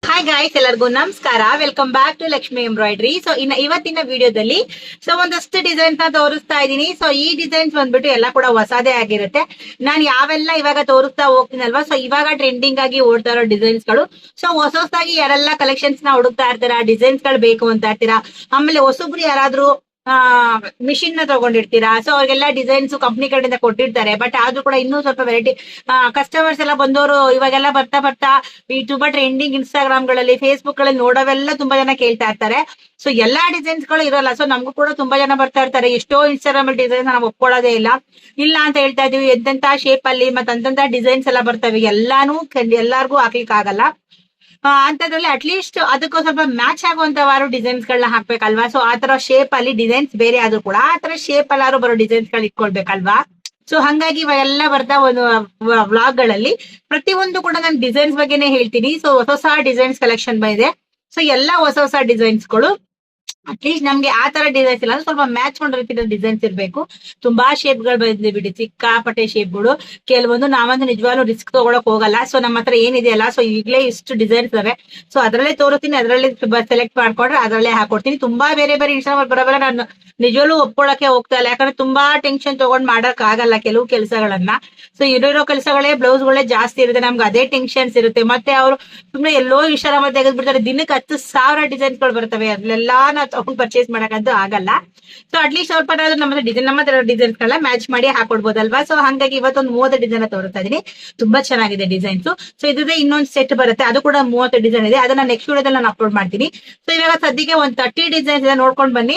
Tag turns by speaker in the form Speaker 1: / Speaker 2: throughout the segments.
Speaker 1: Hi guys, ಎಲ್ಲರಿಗೂ ನಮಸ್ಕಾರ. Welcome back to Lakshmi embroidery. So ಇವತ್ತಿನ ವಿಡಿಯೋದಲ್ಲಿ ಒಂದಷ್ಟು ಡಿಸೈನ್ಸ್ ನ ತೋರಿಸ್ತಾ ಇದ್ದೀನಿ. ಸೊ ಈ ಡಿಸೈನ್ಸ್ ಬಂದ್ಬಿಟ್ಟು ಎಲ್ಲ ಕೂಡ ಹೊಸದೇ ಆಗಿರುತ್ತೆ. ನಾನು ಯಾವೆಲ್ಲ ಇವಾಗ ತೋರಿಸ್ತಾ ಹೋಗ್ತೀನಲ್ವಾ, ಸೊ ಇವಾಗ ಟ್ರೆಂಡಿಂಗ್ ಆಗಿ ಓಡ್ತಾ ಇರೋ ಡಿಸೈನ್ಸ್ ಗಳು. ಸೊ ಹೊಸದಾಗಿ ಯಾರೆಲ್ಲ ಕಲೆಕ್ಷನ್ಸ್ ನ ಹುಡುಕ್ತಾ ಇರ್ತೀರಾ, ಡಿಸೈನ್ಸ್ ಗಳು ಬೇಕು ಅಂತ ಇರ್ತೀರಾ, ಆಮೇಲೆ ಹೊಸಬ್ರು ಯಾರಾದ್ರೂ ಮಿಷಿನ್ ನ ತಗೊಂಡಿರ್ತೀರಾ, ಸೊ ಅವ್ರಿಗೆಲ್ಲ ಡಿಸೈನ್ಸ್ ಕಂಪ್ನಿ ಕಡೆಯಿಂದ ಕೊಟ್ಟಿರ್ತಾರೆ. ಬಟ್ ಆದ್ರೂ ಕೂಡ ಇನ್ನೂ ಸ್ವಲ್ಪ ವೆರೈಟಿ ಕಸ್ಟಮರ್ಸ್ ಎಲ್ಲ ಬಂದವರು ಇವಾಗೆಲ್ಲ ಬರ್ತಾ ಬರ್ತಾ ಈ ತುಂಬಾ ಟ್ರೆಂಡಿಂಗ್ ಇನ್ಸ್ಟಾಗ್ರಾಮ್ ಗಳಲ್ಲಿ, ಫೇಸ್ಬುಕ್ ಗಳಲ್ಲಿ ನೋಡೋವೆಲ್ಲ ತುಂಬಾ ಜನ ಕೇಳ್ತಾ ಇರ್ತಾರೆ. ಸೊ ಎಲ್ಲಾ ಡಿಸೈನ್ಸ್ ಗಳು ಇರೋಲ್ಲ. ಸೊ ನಮಗೂ ಕೂಡ ತುಂಬಾ ಜನ ಬರ್ತಾ ಇರ್ತಾರೆ, ಎಷ್ಟೋ ಇನ್ಸ್ಟಾಗ್ರಾಮ್ ಡಿಸೈನ್ಸ್ ನಾವು ಒಪ್ಕೊಳ್ಳೋದೇ ಇಲ್ಲ ಅಂತ ಹೇಳ್ತಾ ಇದೀವಿ. ಎಂತೆಂತ ಶೇಪ್ ಅಲ್ಲಿ ಮತ್ತೆ ಅಂತಂತ ಡಿಸೈನ್ಸ್ ಎಲ್ಲ ಬರ್ತವೆ, ಎಲ್ಲಾನು ಎಲ್ಲಾರ್ಗು ಹಾಕ್ಲಿಕ್ಕೆ ಆಗಲ್ಲ. ಅಂತದ್ರಲ್ಲಿ ಅಟ್ಲೀಸ್ಟ್ ಅದಕ್ಕೂ ಸ್ವಲ್ಪ ಮ್ಯಾಚ್ ಆಗುವಂತವಾರು ಡಿಸೈನ್ಸ್ ಗಳನ್ನ ಹಾಕ್ಬೇಕಲ್ವಾ. ಸೊ ಆತರ ಶೇಪ್ ಅಲ್ಲಿ ಡಿಸೈನ್ಸ್ ಬೇರೆ ಆದ್ರೂ ಕೂಡ ಆತರ ಶೇಪ್ ಅಲ್ಲಾರು ಬರೋ ಡಿಸೈನ್ಸ್ ಗಳು ಇಟ್ಕೊಳ್ಬೇಕಲ್ವಾ. ಸೊ ಹಂಗಾಗಿ ಇವೆಲ್ಲ ಬರ್ತಾ ಒಂದು ವ್ಲಾಗ್ ಗಳಲ್ಲಿ ಪ್ರತಿಯೊಂದು ಕೂಡ ನಾನು ಡಿಸೈನ್ಸ್ ಬಗ್ಗೆನೇ ಹೇಳ್ತೀನಿ. ಸೊ ಹೊಸ ಡಿಸೈನ್ಸ್ ಕಲೆಕ್ಷನ್ ಬಂದಿದೆ. ಸೊ ಎಲ್ಲಾ ಹೊಸ ಡಿಸೈನ್ಸ್ ಗಳು ಅಟ್ಲೀಸ್ಟ್ ನಮ್ಗೆ ಆ ತರ ಡಿಸೈನ್ಸ್ ಇಲ್ಲ, ಸ್ವಲ್ಪ ಮ್ಯಾಚ್ ಮಾಡೋ ರೀತಿ ಡಿಸೈನ್ಸ್ ಇರ್ಬೇಕು. ತುಂಬಾ ಶೇಪ್ ಗಳು ಬಂದಿದೆ ಬಿಡಿ, ಸಿಕ್ಕಾಪಟ್ಟೆ ಶೇಪ್ ಗಳು. ಕೆಲವೊಂದು ನಾವಂತೂ ನಿಜವಾಗ್ಲೂ ರಿಸ್ಕ್ ತಗೊಳಕ್ ಹೋಗಲ್ಲ. ಸೊ ನಮ್ಮ ಹತ್ರ ಏನಿದೆಯಲ್ಲ, ಸೊ ಈಗಲೇ ಇಷ್ಟು ಡಿಸೈನ್ಸ್ ಇದಾವೆ. ಸೊ ಅದರಲ್ಲೇ ತೋರಿಸ್ತೀನಿ, ಅದರಲ್ಲೇ ಸೆಲೆಕ್ಟ್ ಮಾಡ್ಕೊಂಡ್ರೆ ಅದರಲ್ಲೇ ಹಾಕೊಡ್ತೀನಿ. ತುಂಬಾ ಬೇರೆ ಬೇರೆ ಇನ್ಸ್ಟಾಗ್ರಾಮ್ ಬರೋಬರ ನಾನು ನಿಜವಲ್ಲೂ ಒಪ್ಕೊಳಕ್ಕೆ ಹೋಗ್ತಾ ಇಲ್ಲ. ಯಾಕಂದ್ರೆ ತುಂಬಾ ಟೆನ್ಷನ್ ತಗೊಂಡ್ ಮಾಡಕ್ ಆಗಲ್ಲ ಕೆಲವು ಕೆಲಸಗಳನ್ನ. ಸೊ ಇರೋ ಕೆಲಸಗಳೇ ಬ್ಲೌಸ್ ಗಳೇ ಜಾಸ್ತಿ ಇರುತ್ತೆ, ನಮ್ಗೆ ಅದೇ ಟೆನ್ಷನ್ಸ್ ಇರುತ್ತೆ. ಮತ್ತೆ ಅವರು ಸುಮ್ಮನೆ ಎಲ್ಲೋ ಇನ್ಸ್ಟಾಗ್ರಾಮ್ ತೆಗೆದ್ಬಿಡ್ತಾರೆ, ದಿನಕ್ಕೆ 10,000 ಡಿಸೈನ್ಸ್ ಗಳು ಬರ್ತವೆ. ಅಲ್ಲೆಲ್ಲಾ ನಾವು ತಗೊಂಡ್ ಪರ್ಚೇಸ್ ಮಾಡಕ್ಕಂತೂ ಆಗಲ್ಲ. ಸೊ ಅಟ್ಲೀಸ್ಟ್ ಸ್ವಲ್ಪ ನಮ್ಮ ಡಿಸೈನ್ಸ್ ಗಳನ್ನ ಮ್ಯಾಚ್ ಮಾಡಿ ಹಾಕೊಡ್ಬೋದಲ್ವಾ. ಸೊ ಹಂಗಾಗಿ ಇವತ್ತೊಂದು 30 ಡಿಸೈನ್ ತೋರಿಸ್ತಾ ಇದೀನಿ. ತುಂಬಾ ಚೆನ್ನಾಗಿದೆ ಡಿಸೈನ್ಸ್. ಸೊ ಇದ್ರೆ ಇನ್ನೊಂದು ಸೆಟ್ ಬರುತ್ತೆ, ಅದು ಕೂಡ 30 ಡಿಸೈನ್ ಇದೆ. ಅದನ್ನ ನೆಕ್ಸ್ಟ್ ವಿಡಿಯೋದಲ್ಲಿ ನಾನು ಅಪ್ಲೋಡ್ ಮಾಡ್ತೀನಿ. ಸೊ ಇವಾಗ ಸದ್ಯಕ್ಕೆ ಒಂದು 30 ಡಿಸೈನ್ಸ್ ಇದೆ, ನೋಡ್ಕೊಂಡ್ ಬನ್ನಿ.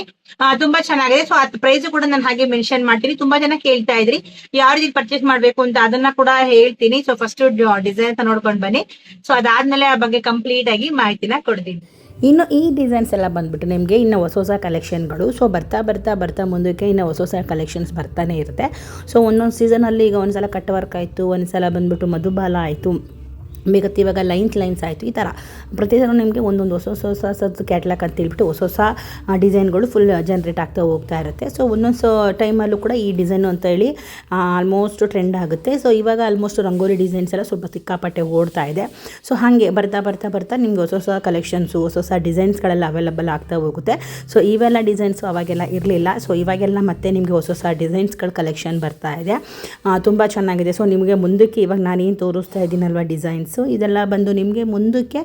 Speaker 1: ತುಂಬಾ ಚೆನ್ನಾಗಿದೆ. ಸೊ ಅದ್ ಪ್ರೈಸ್ ಕೂಡ ನಾನು ಹಾಗೆ ಮೆನ್ಷನ್ ಮಾಡ್ತೀನಿ. ತುಂಬಾ ಜನ ಕೇಳ್ತಾ ಇದ್ರಿ ಯಾವ ರೀತಿ ಪರ್ಚೇಸ್ ಮಾಡ್ಬೇಕು ಅಂತ, ಅದನ್ನ ಕೂಡ ಹೇಳ್ತೀನಿ. ಸೊ ಫಸ್ಟ್ ಡಿಸೈನ್ಸ್ ನೋಡ್ಕೊಂಡ್ ಬನ್ನಿ. ಸೊ ಅದಾದ್ಮೇಲೆ ಆ ಬಗ್ಗೆ ಕಂಪ್ಲೀಟ್ ಆಗಿ ಮಾಹಿತಿನ ಕೊಡ್ತೀನಿ.
Speaker 2: ಇನ್ನು ಈ ಡಿಸೈನ್ಸ್ ಎಲ್ಲ ಬಂದ್ಬಿಟ್ಟು ನಿಮಗೆ ಇನ್ನು ಹೊಸ ಕಲೆಕ್ಷನ್ಗಳು. ಸೊ ಬರ್ತಾ ಮುಂದಕ್ಕೆ ಇನ್ನು ಹೊಸ ಕಲೆಕ್ಷನ್ಸ್ ಬರ್ತಾನೆ ಇರುತ್ತೆ. ಸೊ ಒಂದೊಂದು ಸೀಸನಲ್ಲಿ ಈಗ ಒಂದ್ಸಲ ಕಟ್ ವರ್ಕ್ ಆಯಿತು, ಒಂದ್ಸಲ ಬಂದ್ಬಿಟ್ಟು ಮಧುಬಾಲ ಆಯಿತು, ಬೇಕತ್ತು ಇವಾಗ ಲೈನ್ಸ್ ಆಯಿತು. ಈ ಥರ ಪ್ರತಿ ಸಲ ನಿಮಗೆ ಒಂದೊಂದು ಹೊಸ ಕ್ಯಾಟ್ಲಾಗ್ ಅಂತ ಹೇಳ್ಬಿಟ್ಟು ಹೊಸ ಡಿಸೈನ್ಗಳು ಫುಲ್ ಜನ್ರೇಟ್ ಆಗ್ತಾ ಹೋಗ್ತಾ ಇರುತ್ತೆ. ಸೊ ಒಂದೊಂದು ಟೈಮಲ್ಲೂ ಕೂಡ ಈ ಡಿಸೈನು ಅಂತ ಹೇಳಿ ಆಲ್ಮೋಸ್ಟ್ ಟ್ರೆಂಡ್ ಆಗುತ್ತೆ. ಸೊ ಇವಾಗ ಆಲ್ಮೋಸ್ಟ್ ರಂಗೋಲಿ ಡಿಸೈನ್ಸ್ ಎಲ್ಲ ಸ್ವಲ್ಪ ಸಿಕ್ಕಾಪಟ್ಟೆ ಓಡ್ತಾ ಇದೆ. ಸೊ ಹಾಗೆ ಬರ್ತಾ ನಿಮ್ಗೆ ಹೊಸ ಕಲೆಕ್ಷನ್ಸು, ಹೊಸ ಡಿಸೈನ್ಸ್ಗಳೆಲ್ಲ ಅವೈಲಬಲ್ ಆಗ್ತಾ ಹೋಗುತ್ತೆ. ಸೊ ಇವೆಲ್ಲ ಡಿಸೈನ್ಸು ಅವಾಗೆಲ್ಲ ಇರಲಿಲ್ಲ. ಸೊ ಇವಾಗೆಲ್ಲ ಮತ್ತೆ ನಿಮಗೆ ಹೊಸ ಡಿಸೈನ್ಸ್ಗಳ ಕಲೆಕ್ಷನ್ ಬರ್ತಾ ಇದೆ, ತುಂಬ ಚೆನ್ನಾಗಿದೆ. ಸೊ ನಿಮಗೆ ಮುಂದಕ್ಕೆ ಇವಾಗ ನಾನೇನು ತೋರಿಸ್ತಾ ಇದ್ದೀನಲ್ವ ಡಿಸೈನ್ಸ್, ಇದೆಲ್ಲ ಬಂದು ನಿಮಗೆ ಮುಂದಕ್ಕೆ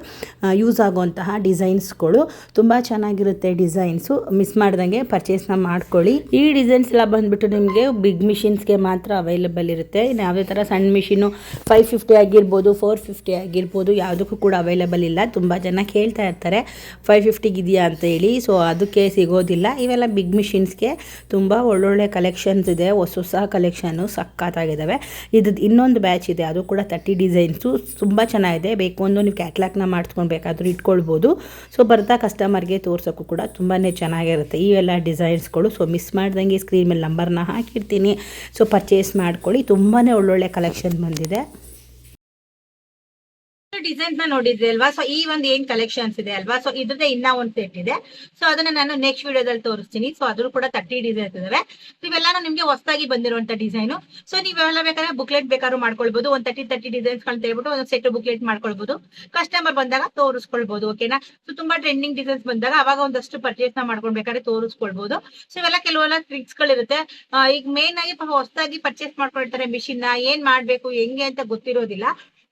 Speaker 2: ಯೂಸ್ ಆಗುವಂತಹ ಡಿಸೈನ್ಸ್ಗಳು. ತುಂಬ ಚೆನ್ನಾಗಿರುತ್ತೆ ಡಿಸೈನ್ಸು, ಮಿಸ್ ಮಾಡ್ದಂಗೆ ಪರ್ಚೇಸ್ನ ಮಾಡ್ಕೊಳ್ಳಿ. ಈ ಡಿಸೈನ್ಸ್ ಎಲ್ಲ ಬಂದುಬಿಟ್ಟು ನಿಮಗೆ ಬಿಗ್ ಮಿಷಿನ್ಸ್ಗೆ ಮಾತ್ರ ಅವೈಲಬಲ್ ಇರುತ್ತೆ. ಯಾವುದೇ ಥರ ಸಣ್ಣ ಮಿಷಿನು 550 ಆಗಿರ್ಬೋದು, 450 ಆಗಿರ್ಬೋದು, ಯಾವುದಕ್ಕೂ ಕೂಡ ಅವೈಲಬಲ್ ಇಲ್ಲ. ತುಂಬ ಜನ ಕೇಳ್ತಾ ಇರ್ತಾರೆ 550 ಇದೆಯಾ ಅಂತ ಹೇಳಿ. ಸೊ ಅದಕ್ಕೆ ಸಿಗೋದಿಲ್ಲ. ಇವೆಲ್ಲ ಬಿಗ್ ಮಿಷಿನ್ಸ್ಗೆ ತುಂಬ ಒಳ್ಳೊಳ್ಳೆ ಕಲೆಕ್ಷನ್ಸ್ ಇದೆ, ಹೊಸ ಕಲೆಕ್ಷನ್ನು ಸಖತ್ತಾಗಿದ್ದಾವೆ. ಇದು ಇನ್ನೊಂದು ಬ್ಯಾಚ್ ಇದೆ, ಅದು ಕೂಡ 30 ಡಿಸೈನ್ಸು ತುಂಬ ಚೆನ್ನಾಗಿದೆ. ಬೇಕು ಒಂದು ನೀವು ಕ್ಯಾಟ್ಲಾಗ್ನ ಮಾಡಿಸ್ಕೊಳ್ಬೇಕಾದ್ರೂ ಇಟ್ಕೊಳ್ಬೋದು. ಸೊ ಬರ್ತಾ ಕಸ್ಟಮರ್ಗೆ ತೋರ್ಸೋಕ್ಕೂ ಕೂಡ ತುಂಬಾ ಚೆನ್ನಾಗಿರುತ್ತೆ ಇವೆಲ್ಲ ಡಿಸೈನ್ಸ್ಗಳು. ಸೊ ಮಿಸ್ ಮಾಡ್ದಂಗೆ ಸ್ಕ್ರೀನ್ ಮೇಲೆ ನಂಬರ್ನ ಹಾಕಿರ್ತೀನಿ. ಸೊ ಪರ್ಚೇಸ್ ಮಾಡ್ಕೊಳ್ಳಿ, ತುಂಬಾ ಒಳ್ಳೊಳ್ಳೆ ಕಲೆಕ್ಷನ್ ಬಂದಿದೆ.
Speaker 1: ಡಿಸೈನ್ಸ್ ನ ನೋಡಿದ್ರಿ ಅಲ್ವಾ. ಸೊ ಈ ಒಂದು ಏನ್ ಕಲೆಕ್ಷನ್ಸ್ ಇದೆ ಅಲ್ವಾ, ಸೊ ಇದ್ರದ್ದೇ ಇನ್ನ ಒಂದು ಸೆಟ್ ಇದೆ. ಸೊ ಅದನ್ನ ನಾನು ನೆಕ್ಸ್ಟ್ ವಿಡಿಯೋದಲ್ಲಿ ತೋರಿಸ್ತೀನಿ. ಸೊ ಅದ್ರ ಕೂಡ 30 ಡಿಸೈನ್ಸ್ ಇದಾವೆ. ಇವೆಲ್ಲಾನು ನಿಮ್ಗೆ ಹೊಸದಾಗಿ ಬಂದಿರುವಂತ ಡಿಸೈನು. ಸೊ ನೀವೆಲ್ಲ ಬೇಕಾದ್ರೆ ಬುಕ್ಲೆಟ್ ಬೇಕಾದ್ರೂ ಮಾಡ್ಕೊಳ್ಬಹುದು. ಒಂದು 30 ಡಿಸೈನ್ಸ್ ಅಂತ ಹೇಳ್ಬಿಟ್ಟು ಒಂದು ಸೆಟ್ ಬುಕ್ಲೆಟ್ ಮಾಡ್ಕೊಳ್ಬಹುದು. ಕಸ್ಟಮರ್ ಬಂದಾಗ ತೋರಿಸ್ಕೊಳ್ಬಹುದು. ಓಕೆನಾ. ಸೊ ತುಂಬಾ ಟ್ರೆಂಡಿಂಗ್ ಡಿಸೈನ್ಸ್ ಬಂದಾಗ ಅವಾಗ ಒಂದಷ್ಟು ಪರ್ಚೇಸ್ ನ ಮಾಡ್ಕೊಳ್ಬೇಕಾದ್ರೆ ತೋರಿಸ್ಕೊಳ್ಬಹುದು. ಸೊ ಇವೆಲ್ಲ ಕೆಲವೆಲ್ಲ ಟ್ರಿಕ್ಸ್ ಗಳಿರುತ್ತೆ. ಈಗ ಮೇನ್ ಆಗಿ ಹೊಸದಾಗಿ ಪರ್ಚೇಸ್ ಮಾಡ್ಕೊಳ್ತಾರೆ ಮಿಷಿನ್ ನ, ಏನ್ ಮಾಡ್ಬೇಕು ಹೆಂಗೆ ಅಂತ ಗೊತ್ತಿರೋದಿಲ್ಲ.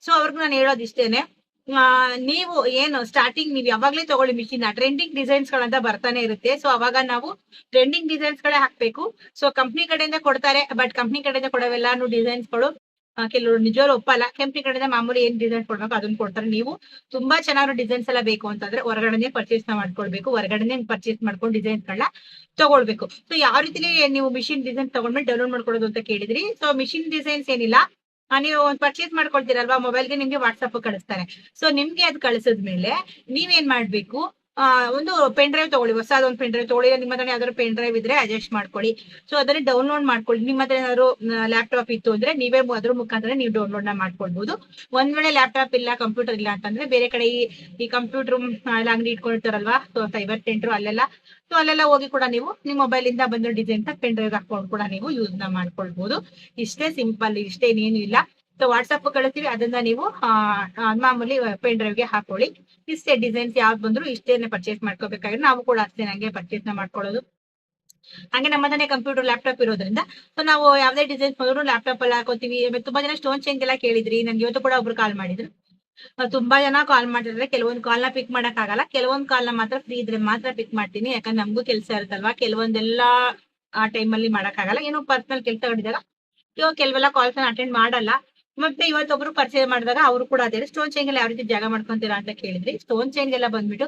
Speaker 1: ಸೊ ಅವ್ರಿಗೂ ನಾನು ಹೇಳೋದು ಇಷ್ಟೇನೆ, ನೀವು ಏನು ಸ್ಟಾರ್ಟಿಂಗ್ ನೀವು ಯಾವಾಗ್ಲೇ ತಗೊಳ್ಳಿ ಮಿಷಿನ್, ಟ್ರೆಂಡಿಂಗ್ ಡಿಸೈನ್ಸ್ ಗಳಂತ ಬರ್ತಾನೆ ಇರುತ್ತೆ. ಸೊ ಅವಾಗ ನಾವು ಟ್ರೆಂಡಿಂಗ್ ಡಿಸೈನ್ಸ್ ಗಳೇ ಹಾಕ್ಬೇಕು. ಸೊ ಕಂಪ್ನಿ ಕಡೆಯಿಂದ ಕೊಡ್ತಾರೆ, ಬಟ್ ಕಂಪ್ನಿ ಕಡೆಯಿಂದ ಕೊಡೋವೆಲ್ಲಾನು ಡಿಸೈನ್ಸ್ ಗಳು ಕೆಲವರು ನಿಜವಾಗ್ಲೂ ಒಪ್ಪಲ್ಲ. ಕಂಪ್ನಿ ಕಡೆಯಿಂದ ಮಾಮೂಲಿ ಏನ್ ಡಿಸೈನ್ ಕೊಡ್ಬೇಕು ಅದನ್ನ ಕೊಡ್ತಾರೆ. ನೀವು ತುಂಬಾ ಚೆನ್ನಾಗಿರೋ ಡಿಸೈನ್ಸ್ ಎಲ್ಲ ಬೇಕು ಅಂತಂದ್ರೆ ಹೊರಗಡೆ ಪರ್ಚೇಸ್ ಮಾಡ್ಕೊಳ್ಬೇಕು. ಹೊರಗಡೆ ಪರ್ಚೇಸ್ ಮಾಡ್ಕೊಂಡು ಡಿಸೈನ್ಸ್ ಗಳನ್ನ ತಗೊಳ್ಬೇಕು. ಸೊ ಯಾವ ರೀತಿ ನೀವು ಮಿಷಿನ್ ಡಿಸೈನ್ ತಗೊಂಡ್ಮೇಲೆ ಡೌನ್ಲೋಡ್ ಮಾಡ್ಕೊಳ್ಳೋದು ಅಂತ ಕೇಳಿದ್ರಿ. ಸೊ ಮಿಷಿನ್ ಡಿಸೈನ್ಸ್ ಏನಿಲ್ಲ, ನೀವು ಒಂದು ಪರ್ಚೇಸ್ ಮಾಡ್ಕೊಳ್ತೀರಲ್ವಾ, ಮೊಬೈಲ್ಗೆ ನಿಮ್ಗೆ ವಾಟ್ಸಪ್ ಕಳಿಸ್ತಾರೆ. ಸೊ ನಿಮ್ಗೆ ಅದು ಕಳಿಸಿದ್ಮೇಲೆ ನೀವೇನ್ ಮಾಡ್ಬೇಕು, ಒಂದು ಪೆನ್ ಡ್ರೈವ್ ತಗೊಳ್ಳಿ, ಹೊಸದ ಒಂದು ಪೆನ್ ಡ್ರೈವ್ ತಗೊಳ್ಳಿ. ನಿಮ್ಮ ಹತ್ರ ಯಾವ್ದಾದ್ರು ಪೆನ್ ಡ್ರೈವ್ ಇದ್ರೆ ಅಡ್ಜಸ್ಟ್ ಮಾಡ್ಕೊಳ್ಳಿ. ಸೊ ಅದನ್ನ ಡೌನ್ಲೋಡ್ ಮಾಡ್ಕೊಳ್ಳಿ. ನಿಮ್ಮ ಹತ್ರ ಏನಾದ್ರು ಲ್ಯಾಪ್ಟಾಪ್ ಇತ್ತು ಅಂದ್ರೆ ನೀವೇ ಅದ್ರ ಮುಖಾಂತರ ನೀವು ಡೌನ್ಲೋಡ್ ನ ಮಾಡ್ಕೊಳ್ಬಹುದು. ಒಂದ್ ವೇಳೆ ಲ್ಯಾಪ್ಟಾಪ್ ಇಲ್ಲ, ಕಂಪ್ಯೂಟರ್ ಇಲ್ಲ ಅಂತಂದ್ರೆ ಬೇರೆ ಕಡೆ ಈ ಕಂಪ್ಯೂಟರ್ ಅಂಗಡಿ ಇಟ್ಕೊಳ್ತಾರಲ್ವಾ, ಸೊ ಸೈಬರ್ ಸೆಂಟರ್ ಅಲ್ಲೆಲ್ಲ, ಸೊ ಅಲ್ಲೆಲ್ಲ ಹೋಗಿ ಕೂಡ ನೀವು ನಿಮ್ಮ ಮೊಬೈಲ್ ಇಂದ ಬಂದ ಡಿಸೈನ್ ಪೆನ್ ಡ್ರೈವ್ ಹಾಕೊಂಡು ಕೂಡ ನೀವು ಯೂಸ್ ನ ಮಾಡ್ಕೊಳ್ಬಹುದು. ಇಷ್ಟೇ ಸಿಂಪಲ್, ಇಷ್ಟೇನೇನು ಇಲ್ಲ. ಸೊ ವಾಟ್ಸಪ್ ಕಳಿಸ್ತೀವಿ, ಅದನ್ನ ನೀವು ಮಾಮೂಲಿ ಪೆನ್ ಡ್ರೈವ್ಗೆ ಹಾಕೊಳ್ಳಿ. ಇಷ್ಟೇ ಡಿಸೈನ್ಸ್ ಯಾವ್ದು ಬಂದ್ರು ಇಷ್ಟೇನೆ ಪರ್ಚೇಸ್ ಮಾಡ್ಕೋಬೇಕಾದ್ರೆ ನಾವು ಕೂಡ ಅಷ್ಟೇ ನಂಗೆ ಪರ್ಚೇಸ್ ನ ಮಾಡ್ಕೊಳ್ಳೋದು. ಹಂಗೆ ನಮ್ಮದನ್ನೇ ಕಂಪ್ಯೂಟರ್ ಲ್ಯಾಪ್ಟಾಪ್ ಇರೋದ್ರಿಂದ ಸೊ ನಾವು ಯಾವ್ದೇ ಡಿಸೈನ್ಸ್ ಬಂದ್ರು ಲ್ಯಾಪ್ಟಾಪ್ ಅಲ್ಲಿ ಹಾಕೋತೀವಿ. ತುಂಬಾ ಜನ ಸ್ಟೋನ್ ಚೇಂಜ್ ಎಲ್ಲ ಕೇಳಿದ್ರಿ, ನನ್ಗೆ ಇವತ್ತು ಕೂಡ ಒಬ್ರು ಕಾಲ್ ಮಾಡಿದ್ರು. ತುಂಬಾ ಜನ ಕಾಲ್ ಮಾಡಿದ್ರೆ ಕೆಲವೊಂದ್ ಕಾಲ್ ನ ಪಿಕ್ ಮಾಡಕ್ ಆಗಲ್ಲ, ಕೆಲವೊಂದ್ ಕಾಲ್ ನ ಮಾತ್ರ ಫ್ರೀ ಇದ್ರೆ ಮಾತ್ರ ಪಿಕ್ ಮಾಡ್ತೀನಿ. ಯಾಕಂದ್ರೆ ನಮಗೂ ಕೆಲಸ ಇರುತ್ತಲ್ವಾ, ಕೆಲವೊಂದೆಲ್ಲ ಆ ಟೈಮ್ ಅಲ್ಲಿ ಮಾಡಕ್ ಆಗಲ್ಲ. ಏನೋ ಪರ್ಸನಲ್ ಕೆಲಸ ಹಿಡಿದಾಗ ಇವಾಗ ಕೆಲವೆಲ್ಲ ಕಾಲ್ಸ್ ಅಟೆಂಡ್ ಮಾಡಲ್ಲ. ಮತ್ತೆ ಇವತ್ತೊಬ್ರು ಪರ್ಚೇಸ್ ಮಾಡಿದಾಗ ಅವರು ಕೂಡ ಅದೇ ಸ್ಟೋನ್ ಚೇಂಜ್ ಎಲ್ಲ ಯಾವ ರೀತಿ ಜಾಗ ಮಾಡ್ಕೊಂತೀರಾ ಅಂತ ಕೇಳಿದ್ರಿ. ಸ್ಟೋನ್ ಚೇಂಜ್ ಎಲ್ಲ ಬಂದ್ಬಿಟ್ಟು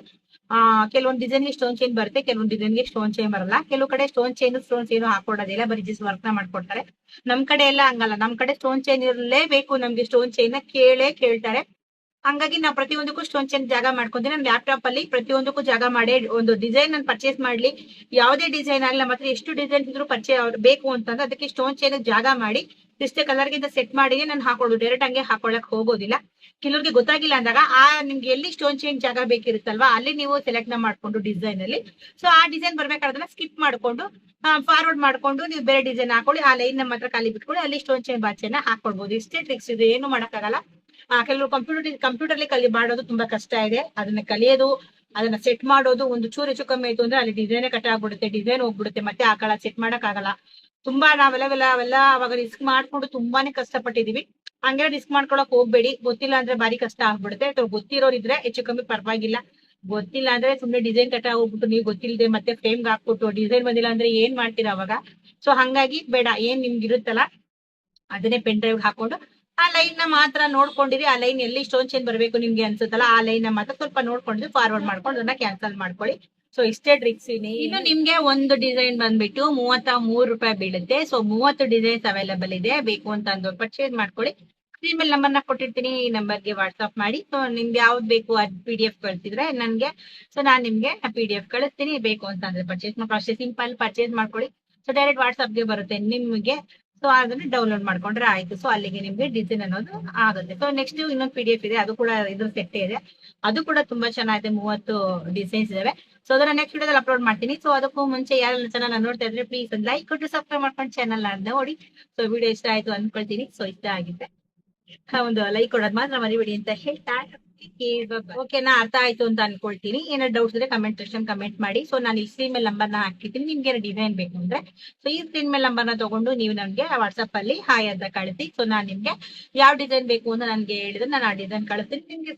Speaker 1: ಕೆಲವೊಂದು ಡಿಸೈನ್ ಗೆ ಸ್ಟೋನ್ ಚೇಂಜ್ ಬರುತ್ತೆ, ಕೆಲವೊಂದು ಡಿಸೈನ್ ಗೆ ಸ್ಟೋನ್ ಚೇಂಜ್ ಬರಲ್ಲ. ಕೆಲವು ಕಡೆ ಸ್ಟೋನ್ ಸ್ಟೋನ್ಸ್ ಏನು ಹಾಕೊಡೋದಿಲ್ಲ, ಬರೀ ಜಿಸ್ ವರ್ಕ್ ನ ಮಾಡ್ಕೊಡ್ತಾರೆ. ನಮ್ ಕಡೆ ಎಲ್ಲ ಹಂಗಲ್ಲ, ನಮ್ ಕಡೆ ಸ್ಟೋನ್ ಚೇಂಜ್ ಇರಲೇಬೇಕು, ನಮ್ಗೆ ಸ್ಟೋನ್ ಚೇಂಜ್ ನ ಕೇಳ್ತಾರೆ. ಹಂಗಾಗಿ ನಾವು ಪ್ರತಿಯೊಂದಕ್ಕೂ ಸ್ಟೋನ್ ಚೇಂಜ್ ಜಾಗ ಮಾಡ್ಕೊಂತೀನಿ. ನನ್ನ ಲ್ಯಾಪ್ಟಾಪ್ ಅಲ್ಲಿ ಪ್ರತಿಯೊಂದಕ್ಕೂ ಜಾಗ ಮಾಡಿ ಒಂದು ಡಿಸೈನ್ ನಾನು ಪರ್ಚೇಸ್ ಮಾಡ್ಲಿ, ಯಾವುದೇ ಡಿಸೈನ್ ಆಗಲಿ, ನಮ್ಮ ಹತ್ರ ಎಷ್ಟು ಡಿಸೈನ್ ಇದ್ರು ಪರ್ಚೇಸ್ ಬೇಕು ಅಂತಂದ್ರೆ ಅದಕ್ಕೆ ಸ್ಟೋನ್ ಚೇಂಜ್ ಜಾಗ ಮಾಡಿ ಇಷ್ಟೇ ಕಲರ್ ಗಿಂತ ಸೆಟ್ ಮಾಡಿ ನಾನು ಹಾಕೊಳ್ಳೋದು, ಡೈರೆಕ್ಟ್ ಹಂಗೆ ಹಾಕೊಳ್ಳಕ್ ಹೋಗೋದಿಲ್ಲ. ಕೆಲವ್ರಿಗೆ ಗೊತ್ತಾಗಿಲ್ಲ ಅಂದಾಗ ನಿಮ್ಗೆ ಎಲ್ಲಿ ಸ್ಟೋನ್ ಚೇಂಜ್ ಜಾಗ ಬೇಕಿರುತ್ತಲ್ವಾ ಅಲ್ಲಿ ನೀವು ಸೆಲೆಕ್ಟ್ ಮಾಡ್ಕೊಂಡು ಡಿಸೈನ್ ಅಲ್ಲಿ ಸೊ ಆ ಡಿಸೈನ್ ಬರ್ಬೇಕಾದ್ರೆ ಸ್ಕಿಪ್ ಮಾಡ್ಕೊಂಡು ಫಾರ್ವರ್ಡ್ ಮಾಡ್ಕೊಂಡು ನೀವು ಬೇರೆ ಡಿಸೈನ್ ಹಾಕೊಳ್ಳಿ, ಆ ಲೈನ್ ನಮ್ಮ ಹತ್ರ ಖಾಲಿ ಬಿಟ್ಕೊಳ್ಳಿ, ಅಲ್ಲಿ ಸ್ಟೋನ್ ಚೇಂಜ್ ಬಾಚೆನ ಹಾಕೊಳ್ಬಹುದು. ಇಷ್ಟೇ ಟ್ರಿಕ್ಸ್ ಇದೆ, ಏನು ಮಾಡಕ್ಕಾಗಲ್ಲ. ಕೆಲವು ಕಂಪ್ಯೂಟರ್ಲಿ ಮಾಡೋದು ತುಂಬಾ ಕಷ್ಟ ಇದೆ. ಅದನ್ನ ಕಲಿಯೋದು, ಅದನ್ನ ಸೆಟ್ ಮಾಡೋದು, ಒಂದು ಚೂರು ಹೆಚ್ಚು ಕಮ್ಮಿ ಆಯ್ತು ಅಂದ್ರೆ ಅಲ್ಲಿ ಡಿಸೈನ್ ಕಟ್ ಆಗ್ಬಿಡುತ್ತೆ, ಡಿಸೈನ್ ಹೋಗ್ಬಿಡುತ್ತೆ, ಮತ್ತೆ ಆ ಕಳ ಸೆಟ್ ಮಾಡಕ್ ಆಗಲ್ಲ. ತುಂಬಾ ಅವೆಲ್ಲ ಅವಾಗ ರಿಸ್ಕ್ ಮಾಡ್ಕೊಂಡು ತುಂಬಾನೇ ಕಷ್ಟಪಟ್ಟಿದೀವಿ. ಹಂಗೆ ರಿಸ್ಕ್ ಮಾಡ್ಕೊಳಕ್ ಹೋಗ್ಬೇಡಿ, ಗೊತ್ತಿಲ್ಲ ಅಂದ್ರೆ ಬಾರಿ ಕಷ್ಟ ಆಗ್ಬಿಡುತ್ತೆ. ಅಥವಾ ಗೊತ್ತಿರೋರಿದ್ರೆ ಹೆಚ್ಚು ಕಮ್ಮಿ ಪರವಾಗಿಲ್ಲ, ಗೊತ್ತಿಲ್ಲ ಅಂದ್ರೆ ಸುಮ್ನೆ ಡಿಸೈನ್ ಕಟ್ ಹೋಗ್ಬಿಟ್ಟು ನೀವು ಗೊತ್ತಿಲ್ಲದೆ ಮತ್ತೆ ಫ್ರೇಮ್ ಹಾಕ್ಬಿಟ್ಟು ಡಿಸೈನ್ ಬಂದಿಲ್ಲ ಅಂದ್ರೆ ಏನ್ ಮಾಡ್ತೀರಾ ಅವಾಗ. ಸೊ ಹಂಗಾಗಿ ಬೇಡ, ಏನ್ ನಿಮ್ಗೆ ಇರುತ್ತಲ್ಲ ಅದನ್ನೇ ಪೆನ್ ಡ್ರೈವ್ ಹಾಕೊಂಡು ಆ ಲೈನ್ ನ ಮಾತ್ರ ನೋಡ್ಕೊಂಡಿರಿ. ಆ ಲೈನ್ ಎಲ್ಲಿ ಸ್ಟೋನ್ ಚೇಂಜ್ ಬರ್ಬೇಕು ನಿಮ್ಗೆ ಅನ್ಸುತ್ತಲ್ಲ ಆ ಲೈನ್ ನ ಮಾತ್ರ ಸ್ವಲ್ಪ ನೋಡ್ಕೊಂಡು ಫಾರ್ವರ್ಡ್ ಮಾಡ್ಕೊಂಡು ಅದನ್ನ ಕ್ಯಾನ್ಸಲ್ ಮಾಡ್ಕೊಳ್ಳಿ. ಸೊ ಇಷ್ಟೇ ಟ್ರಿಕ್ಸ್. ಇನ್ನು ನಿಮ್ಗೆ ಒಂದು ಡಿಸೈನ್ ಬಂದ್ಬಿಟ್ಟು 33 ರೂಪಾಯಿ ಬೀಳುತ್ತೆ. ಸೊ 30 ಡಿಸೈನ್ಸ್ ಅವೈಲೇಬಲ್ ಇದೆ, ಬೇಕು ಅಂತ ಅಂದು ಪರ್ಚೇಸ್ ಮಾಡ್ಕೊಳ್ಳಿ. ಸ್ಕ್ರೀನ್ ಮೇಲೆ ನಂಬರ್ ನ ಕೊಟ್ಟಿರ್ತೀನಿ, ಈ ನಂಬರ್ಗೆ ವಾಟ್ಸ್ಆಪ್ ಮಾಡಿ. ಸೊ ನಿಮ್ಗೆ ಯಾವ್ದು ಬೇಕು ಅದ್ PDF ಕಳ್ಸಿದ್ರೆ ನನ್ಗೆ, ಸೊ ನಾನ್ ನಿಮ್ಗೆ PDF ಕಳಿಸ್ತೀನಿ. ಬೇಕು ಅಂತ ಅಂದ್ರೆ ಪರ್ಚೇಸ್ ಅಷ್ಟೇ ಸಿಂಪಲ್ ಪರ್ಚೇಸ್ ಮಾಡ್ಕೊಳ್ಳಿ. ಸೊ ಡೈರೆಕ್ಟ್ ವಾಟ್ಸ್ಆಪ್ಗೆ ಬರುತ್ತೆ ನಿಮ್ಗೆ, ಸೊ ಅದನ್ನ ಡೌನ್ಲೋಡ್ ಮಾಡ್ಕೊಂಡ್ರೆ ಆಯ್ತು. ಸೊ ಅಲ್ಲಿಗೆ ನಿಮ್ಗೆ ಡಿಸೈನ್ ಅನ್ನೋದು ಆಗುತ್ತೆ. ಸೊ ನೆಕ್ಸ್ಟ್ ಇನ್ನೊಂದು PDF ಇದೆ, ಅದು ಕೂಡ ಇದ್ರ ಸೆಟ್ ಇದೆ, ಅದು ಕೂಡ ತುಂಬಾ ಚೆನ್ನಾಗಿದೆ. 30 ಡಿಸೈನ್ಸ್ ಇದಾವೆ. ಸೊ ಅದನ್ನ ನೆಕ್ಸ್ಟ್ ವಿಡಿಯೋದಲ್ಲಿ ಅಪ್ಲೋಡ್ ಮಾಡ್ತೀನಿ. ಸೊ ಅದಕ್ಕೂ ಮುಂಚೆ ಯಾರೆಲ್ಲ ಚಾನಲ್ ನೋಡ್ತಾ ಇದ್ರೆ ಪ್ಲೀಸ್ ಒಂದು ಲೈಕ್ ಕೊಟ್ಟು ಸಬ್ಸ್ಕ್ರೈಬ್ ಮಾಡ್ಕೊಂಡು ಚಾನಲ್ ನೋಡಿ. ಸೊ ವಿಡಿಯೋ ಇಷ್ಟ ಆಯ್ತು ಅನ್ಕೊಳ್ತೀನಿ. ಸೊ ಇಷ್ಟ ಆಗಿದ್ರೆ ಒಂದು ಲೈಕ್ ಕೊಡೋದು ಮಾತ್ರ ಮರಿಬೇಡಿ ಅಂತ ಹೇಳ್ತಾ ಓಕೆನಾ, ಅರ್ಥ ಆಯ್ತು ಅಂತ ಅನ್ಕೊಳ್ತೀನಿ. ಏನಾದ್ರು ಡೌಟ್ಸ್ ಇದ್ರೆ ಕಮೆಂಟ್ ಸೆಕ್ಷನ್ ಕಮೆಂಟ್ ಮಾಡಿ. ಸೊ ನಾನು ಈ ಸ್ಕ್ರೀನ್ ಮೇಲೆ ನಂಬರ್ ನ ಹಾಕಿರ್ತೀನಿ, ನಿಮ್ಗೆ ಡಿಸೈನ್ ಬೇಕು ಅಂದ್ರೆ ಸೊ ಈ ಸ್ಕ್ರೀನ್ ಮೇಲೆ ನಂಬರ್ ನ ತಗೊಂಡು ನೀವು ನನ್ಗೆ ವಾಟ್ಸ್ಆಪ್ ಅಲ್ಲಿ ಹಾಯ್ ಅಂತ ಕಳಿಸಿ. ಸೊ ನಾನ್ ನಿಮ್ಗೆ ಯಾವ ಡಿಸೈನ್ ಬೇಕು ಅಂತ ನನ್ಗೆ ಹೇಳಿದ್ರೆ ನಾನು ಆ ಡಿಸೈನ್ ಕಳಿಸ್ತೀನಿ. ನಿಮ್ಗೆ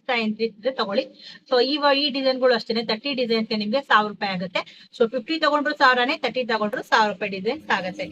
Speaker 1: ಇದ್ರೆ ತಗೊಳ್ಳಿ. ಸೊ ಈ ಡಿಸೈನ್ ಗಳು ಅಷ್ಟೇ, 30 ಡಿಸೈನ್ಸ್ ನಿಮ್ಗೆ 1000 ರೂಪಾಯಿ ಆಗುತ್ತೆ. ಸೊ 50 ತಗೊಂಡ್ರು 1000ನೇ, 30 ತಗೊಂಡ್ರು 1000 ರೂಪಾಯಿ ಡಿಸೈನ್ಸ್ ಆಗುತ್ತೆ.